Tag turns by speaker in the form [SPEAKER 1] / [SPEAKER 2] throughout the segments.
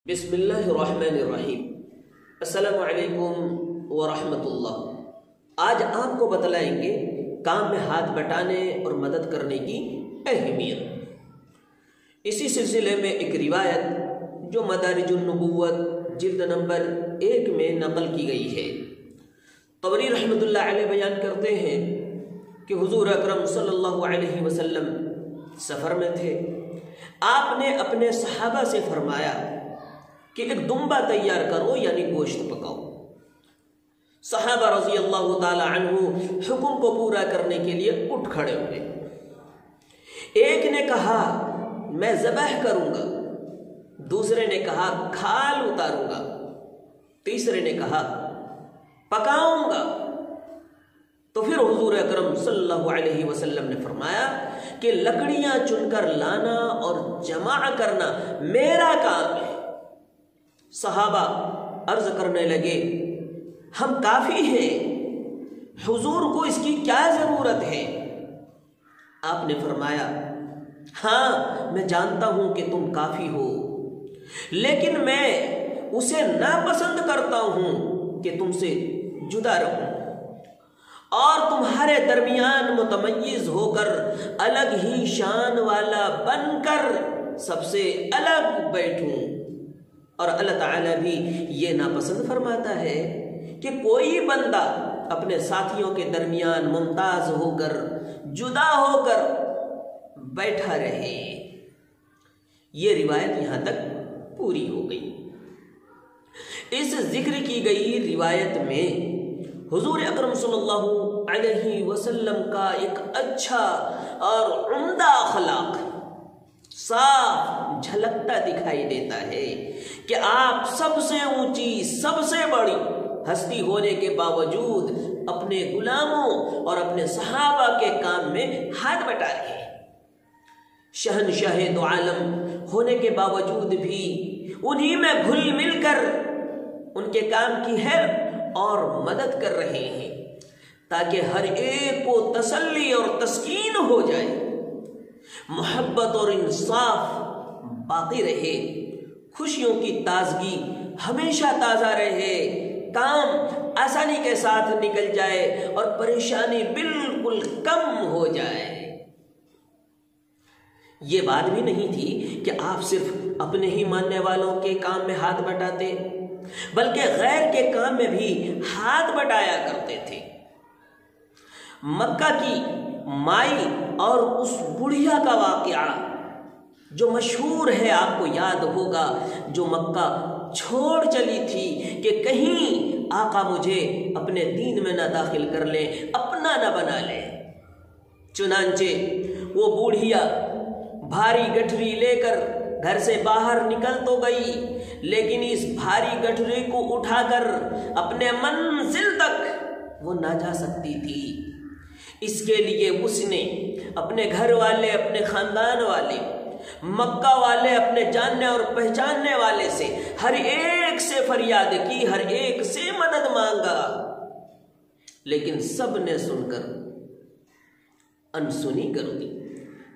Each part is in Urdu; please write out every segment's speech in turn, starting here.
[SPEAKER 1] بسم اللہ الرحمن الرحیم۔ السلام علیکم ورحمۃ اللہ۔ آج آپ کو بتلائیں گے کام میں ہاتھ بٹانے اور مدد کرنے کی اہمیت۔ اسی سلسلے میں ایک روایت جو مدارج النبوت جلد نمبر 1 میں نقل کی گئی ہے، طبری رحمۃ اللہ علیہ بیان کرتے ہیں کہ حضور اکرم صلی اللہ علیہ وسلم سفر میں تھے۔ آپ نے اپنے صحابہ سے فرمایا کہ ایک دمبا تیار کرو، یعنی گوشت پکاؤ۔ صحابہ رضی اللہ تعالی عنہ حکم کو پورا کرنے کے لیے اٹھ کھڑے ہوئے۔ ایک نے کہا میں ذبح کروں گا، دوسرے نے کہا کھال اتاروں گا، تیسرے نے کہا پکاؤں گا۔ تو پھر حضور اکرم صلی اللہ علیہ وسلم نے فرمایا کہ لکڑیاں چن کر لانا اور جمع کرنا میرا کام ہے۔ صحابہ عرض کرنے لگے ہم کافی ہیں، حضور کو اس کی کیا ضرورت ہے؟ آپ نے فرمایا ہاں میں جانتا ہوں کہ تم کافی ہو، لیکن میں اسے ناپسند کرتا ہوں کہ تم سے جدا رہوں اور تمہارے درمیان متمیز ہو کر الگ ہی شان والا بن کر سب سے الگ بیٹھوں۔ اور اللہ تعالیٰ بھی یہ ناپسند فرماتا ہے کہ کوئی بندہ اپنے ساتھیوں کے درمیان ممتاز ہو کر جدا ہو کر بیٹھا رہے۔ یہ روایت یہاں تک پوری ہو گئی۔ اس ذکر کی گئی روایت میں حضور اکرم صلی اللہ علیہ وسلم کا ایک اچھا اور عمدہ اخلاق صاف جھلکتا دکھائی دیتا ہے کہ آپ سب سے اونچی، سب سے بڑی ہستی ہونے کے باوجود اپنے غلاموں اور اپنے صحابہ کے کام میں ہاتھ بٹا رہے ہیں۔ شہنشاہ دو عالم ہونے کے باوجود بھی انہی میں گھل مل کر ان کے کام کی ہیلپ اور مدد کر رہے ہیں تاکہ ہر ایک کو تسلی اور تسکین ہو جائے، محبت اور انصاف باقی رہے، خوشیوں کی تازگی ہمیشہ تازہ رہے، کام آسانی کے ساتھ نکل جائے اور پریشانی بالکل کم ہو جائے۔ یہ بات بھی نہیں تھی کہ آپ صرف اپنے ہی ماننے والوں کے کام میں ہاتھ بٹاتے، بلکہ غیر کے کام میں بھی ہاتھ بٹایا کرتے تھے۔ مکہ کی مائی اور اس بڑھیا کا واقعہ جو مشہور ہے، آپ کو یاد ہوگا، جو مکہ چھوڑ چلی تھی کہ کہیں آقا مجھے اپنے دین میں نہ داخل کر لیں، اپنا نہ بنا لیں۔ چنانچہ وہ بوڑھیا بھاری گٹھری لے کر گھر سے باہر نکل تو گئی، لیکن اس بھاری گٹھری کو اٹھا کر اپنے منزل تک وہ نہ جا سکتی تھی۔ اس کے لیے اس نے اپنے گھر والے، اپنے خاندان والے، مکہ والے، اپنے جاننے اور پہچاننے والے سے ہر ایک سے فریاد کی، ہر ایک سے مدد مانگا، لیکن سب نے سن کر انسنی کر دی۔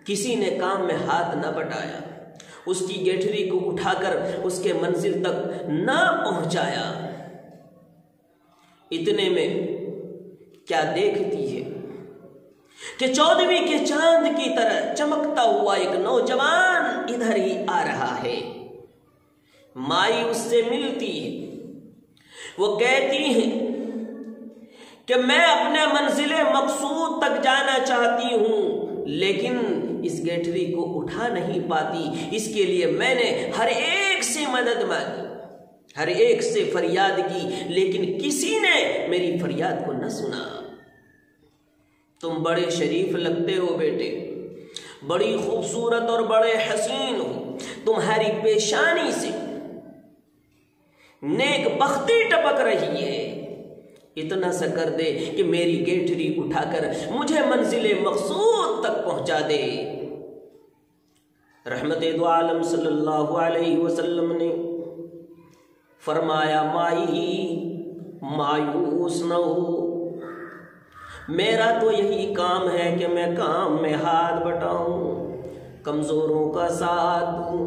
[SPEAKER 1] کسی نے کام میں ہاتھ نہ بٹایا، اس کی گٹھری کو اٹھا کر اس کے منزل تک نہ پہنچایا۔ اتنے میں کیا دیکھتی ہے کہ 14ویں کے چاند کی طرح چمکتا ہوا ایک نوجوان ادھر ہی آ رہا ہے۔ مائی اس سے ملتی ہے، وہ کہتی ہے کہ میں اپنے منزل مقصود تک جانا چاہتی ہوں، لیکن اس گٹھری کو اٹھا نہیں پاتی، اس کے لیے میں نے ہر ایک سے مدد مانگی، ہر ایک سے فریاد کی، لیکن کسی نے میری فریاد کو نہ سنا۔ تم بڑے شریف لگتے ہو بیٹے، بڑی خوبصورت اور بڑے حسین ہو، تمہاری پیشانی سے نیک بختی ٹپک رہی ہے، اتنا سا کر دے کہ میری گٹھری اٹھا کر مجھے منزل مقصود تک پہنچا دے۔ رحمت دو عالم صلی اللہ علیہ وسلم نے فرمایا مائی مایوس نہ ہو، میرا تو یہی کام ہے کہ میں کام میں ہاتھ بٹاؤں، کمزوروں کا ساتھ دوں،